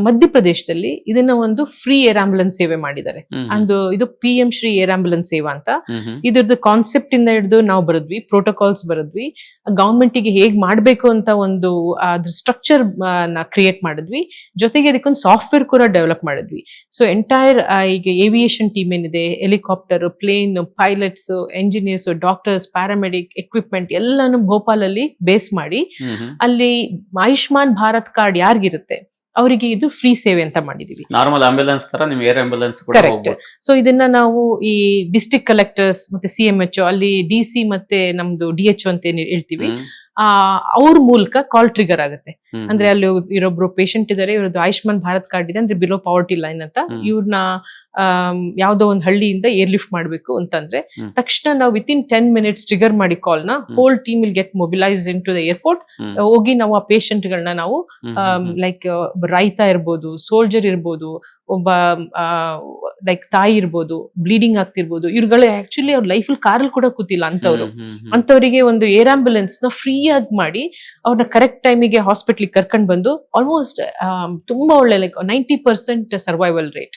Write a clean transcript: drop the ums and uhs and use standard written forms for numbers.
ಮಧ್ಯಪ್ರದೇಶದಲ್ಲಿ ಇದನ್ನ ಒಂದು ಫ್ರೀ ಏರ್ ಆಂಬುಲೆನ್ಸ್ ಸೇವೆ ಮಾಡಿದ್ದಾರೆ. ಇದು PM ಶ್ರೀ ಏರ್ ಆಂಬುಲೆನ್ಸ್ ಸೇವಾ ಅಂತ. ಇದ್ರದ್ದು ಕಾನ್ಸೆಪ್ಟ್ ಇಂದ ಹಿಡಿದು ನಾವು ಬರದ್ವಿ, ಪ್ರೋಟೋಕಾಲ್ಸ್ ಬರದ್ವಿ, ಗವರ್ಮೆಂಟ್ ಗೆ ಹೇಗ್ ಮಾಡ್ಬೇಕು ಅಂತ ಒಂದು ಅದ್ರ ಸ್ಟ್ರಕ್ಚರ್ ನ ಕ್ರಿಯೇಟ್ ಮಾಡಿದ್ವಿ. ಜೊತೆಗೆ ಅದಕ್ಕೊಂದು ಸಾಫ್ಟ್ವೇರ್ ಕೂಡ ಡೆವಲಪ್ ಮಾಡಿದ್ವಿ. ಸೊ ಎಂಟೈರ್ ಈಗ ಏವಿಯೇಷನ್ ಟೀಮ್ ಏನಿದೆ, helicopter, plane, pilots, engineers, doctors, paramedic, equipment ಎಲ್ಲಾನು ಭೋಪಾಲ್ ಅಲ್ಲಿ ಬೇಸ್ ಮಾಡಿ ಅಲ್ಲಿ ಆಯುಷ್ಮಾನ್ ಭಾರತ್ ಕಾರ್ಡ್ ಯಾರಿಗಿರುತ್ತೆ ಅವರಿಗೆ ಇದು ಫ್ರೀ ಸೇವೆ ಅಂತ ಮಾಡಿದೀವಿ. ನಾರ್ಮಲ್ ಆಂಬ್ಯುಲೆನ್ಸ್ ತರ ನಿಮ್ ಏರ್ ಆಂಬ್ಯುಲೆನ್ಸ್ ಕೂಡ ಕರೆಕ್ಟ್. ಸೊ ಇದನ್ನ ನಾವು ಈ ಡಿಸ್ಟ್ರಿಕ್ಟ್ ಕಲೆಕ್ಟರ್ಸ್ ಮತ್ತೆ CMHO, ಅಲ್ಲಿ DC ಮತ್ತೆ ನಮ್ದು DHO ಅಂತ ಏನ್ ಹೇಳ್ತೀವಿ, ಅವ್ರ ಮೂಲಕ ಕಾಲ್ ಟ್ರಿಗರ್ ಆಗುತ್ತೆ. ಅಂದ್ರೆ ಅಲ್ಲಿ ಇರೊಬ್ರು ಪೇಷಂಟ್ ಇದಾರೆ, ಇವ್ರದ್ದು ಆಯುಷ್ಮಾನ್ ಭಾರತ್ ಕಾರ್ಡ್ ಇದೆ, ಅಂದ್ರೆ ಬಿಲೋ ಪಾವರ್ಟಿ ಲೈನ್ ಅಂತ, ಇವ್ರನ್ನ ಯಾವ್ದೋ ಒಂದ್ ಹಳ್ಳಿಯಿಂದ ಏರ್ ಲಿಫ್ಟ್ ಮಾಡ್ಬೇಕು ಅಂತಂದ್ರೆ ತಕ್ಷಣ ನಾವು ವಿತಿನ್ 10 minutes ಟ್ರಿಗರ್ ಮಾಡಿ ಕಾಲ್ ನ whole team will get mobilise into the airport. ಹೋಗಿ ನಾವು ಆ ಪೇಷಂಟ್ ಗಳನ್ನ ನಾವು ಲೈಕ್ ರೈತ ಇರ್ಬೋದು, ಸೋಲ್ಜರ್ ಇರ್ಬೋದು, ಒಬ್ಬ ಲೈಕ್ ತಾಯಿ ಇರ್ಬೋದು, ಬ್ಲೀಡಿಂಗ್ ಆಗ್ತಿರ್ಬೋದು, ಇವ್ರುಗಳು ಆಕ್ಚುಲಿ ಅವ್ರ ಲೈಫಲ್ಲಿ ಕಾರಲ್ಲಿ ಕೂಡ ಕೂತಿಲ್ಲ ಅಂತವ್ರಿಗೆ ಒಂದು ಏರ್ ಆಂಬುಲೆನ್ಸ್ ನ ಫ್ರೀ ಆಗಿ ಮಾಡಿ ಅವ್ರನ್ನ ಕರೆಕ್ಟ್ ಟೈಮಿಗೆ ಹಾಸ್ಪಿಟ್ಲಿಗೆ ಕರ್ಕೊಂಡ್ ಬಂದು ಆಲ್ಮೋಸ್ಟ್ ತುಂಬಾ ಒಳ್ಳೆ ಲೈಕ್ 90% ಸರ್ವೈವಲ್ ರೇಟ್.